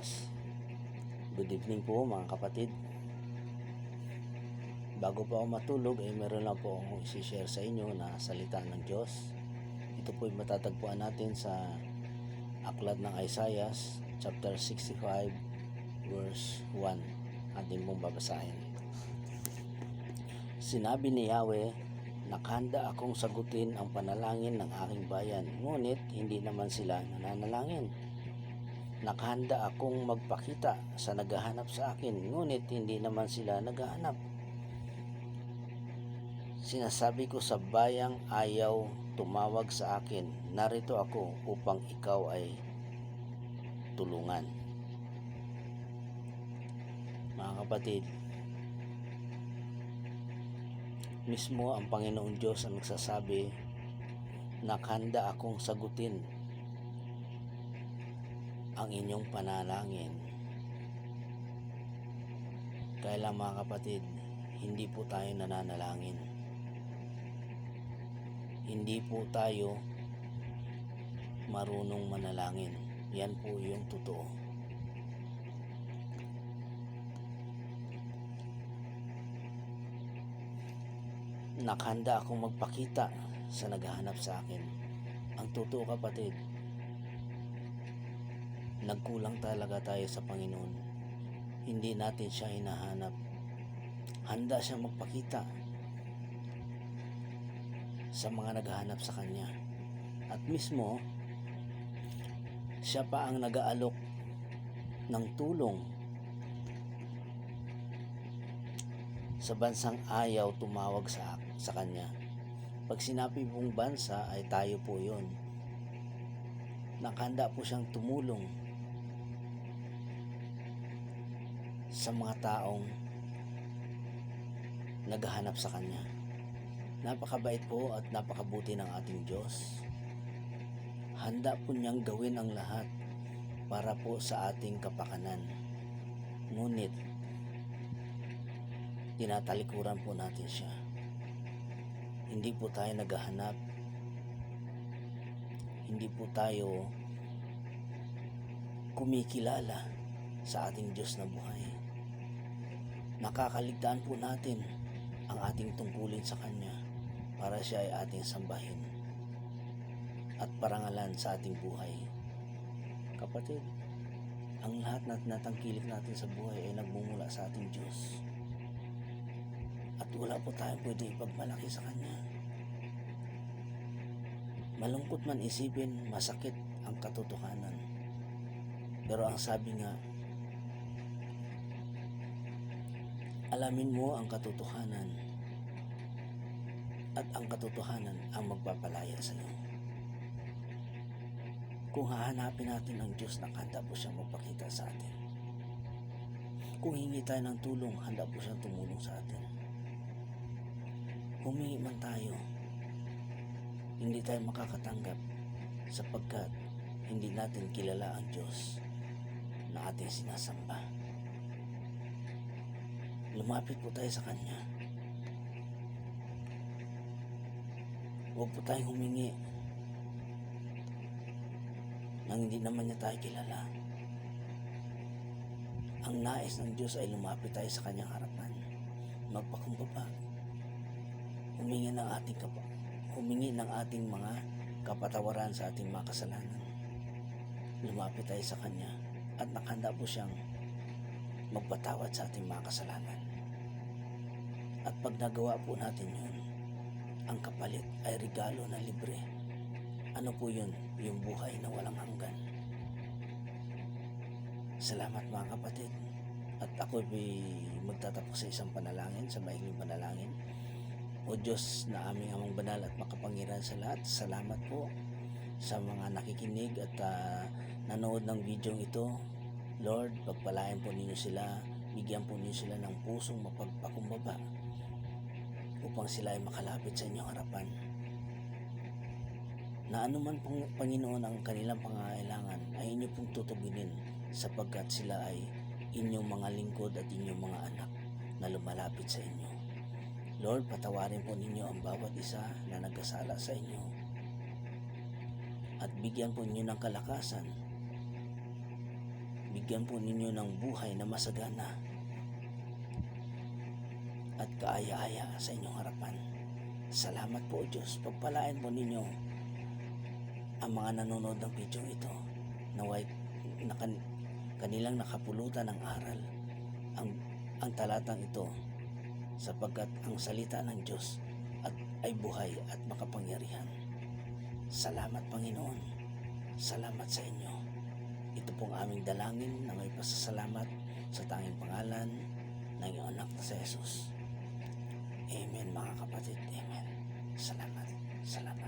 Isayas. Good evening po mga kapatid. Bago po ako matulog ay meron lang po akong isi-share sa inyo na salita ng Diyos. Ito po ay matatagpuan natin sa aklat ng Isayas chapter 65 verse 1. Atin pong babasahin. Sinabi ni Yahweh, nakahanda akong sagutin ang panalangin ng aking bayan, ngunit hindi naman sila nananalangin. Nakahanda akong magpakita sa naghahanap sa akin, ngunit hindi naman sila naghahanap. Sinasabi ko sa bayang ayaw tumawag sa akin, narito ako upang ikaw ay tulungan. Mga kapatid, mismo ang Panginoon Diyos ang nagsasabi, nakahanda akong sagutin ang inyong panalangin. Kaya lang mga kapatid, hindi po tayo nananalangin. Hindi po tayo marunong manalangin. Yan po yung totoo. Nakahanda akong magpakita sa naghahanap sa akin. Ang totoo kapatid, nagkulang talaga tayo sa Panginoon. Hindi natin siya hinahanap. Handa siyang magpakita sa mga naghahanap sa Kanya. At mismo, siya pa ang nag-aalok ng tulong sa bansang ayaw tumawag sa Kanya. Pag sinabi pong bansa ay tayo po yun. Nakahanda po siyang tumulong sa mga taong naghahanap sa Kanya. Napakabait po at napakabuti ng ating Diyos. Handa po niyang gawin ang lahat para po sa ating kapakanan. Ngunit, tinatalikuran po natin siya. Hindi po tayo naghahanap. Hindi po tayo kumikilala sa ating Diyos na buhay. Nakakaligtaan po natin ang ating tungkulin sa Kanya para siya ay ating sambahin at parangalan sa ating buhay. Kapatid, ang lahat na natangkilik natin sa buhay ay nagmumula sa ating Diyos. At wala po tayong pwede ipagmalaki sa Kanya. Malungkot man isipin, masakit ang katotohanan. Pero ang sabi nga, alamin mo ang katotohanan at ang katotohanan ang magpapalaya sa iyo. Kung hahanapin natin ang Diyos, nakahanda po siyang magpakita sa atin. Kung hingi tayo ng tulong, handa po siyang tumulong sa atin. Humingi man tayo, hindi tayo makakatanggap sapagkat hindi natin kilala ang Diyos na ating sinasamba. Lumapit po tayo sa Kanya. Huwag po tayong humingi nang hindi naman niya tayo kilala. Ang nais ng Diyos ay lumapit tayo sa Kanyang harapan, magpakumbaba, humingi ng ating mga kapatawaran sa ating mga kasalanan. Lumapit tayo sa Kanya at nakahanda po siyang magpatawad sa ating mga kasalanan. At pag nagawa po natin yun, ang kapalit ay regalo na libre. Ano po yun? Yung buhay na walang hanggan. Salamat mga kapatid. At ako magtatapos sa isang panalangin, sa maikling panalangin. O Diyos na aming amang banal at makapangyarihan sa lahat, salamat po sa mga nakikinig at nanood ng video ito. Lord, pagpalain po ninyo sila, bigyan po ninyo sila ng pusong mapagpakumbaba upang sila ay makalapit sa inyong harapan. Na anuman pong Panginoon ang kanilang pangangailangan ay inyo pong tutuginin sapagkat sila ay inyong mga lingkod at inyong mga anak na lumalapit sa inyo. Lord, patawarin po ninyo ang bawat isa na nagkasala sa inyo at bigyan po ninyo ng kalakasan bigyan po ninyo ng buhay na masagana at kaaya-aya sa inyong harapan. Salamat po, Diyos. Pagpalain po ninyo ang mga nanonood ng video ito, naway kanilang nakapulutan ng aral ang talatang ito, sapagkat ang salita ng Diyos ay buhay at makapangyarihan. Salamat, Panginoon. Salamat sa inyo. Ito pong aming dalangin na may pasasalamat sa tanging pangalan ng iyong anak na si Jesus. Amen, mga kapatid. Amen. Salamat. Salamat.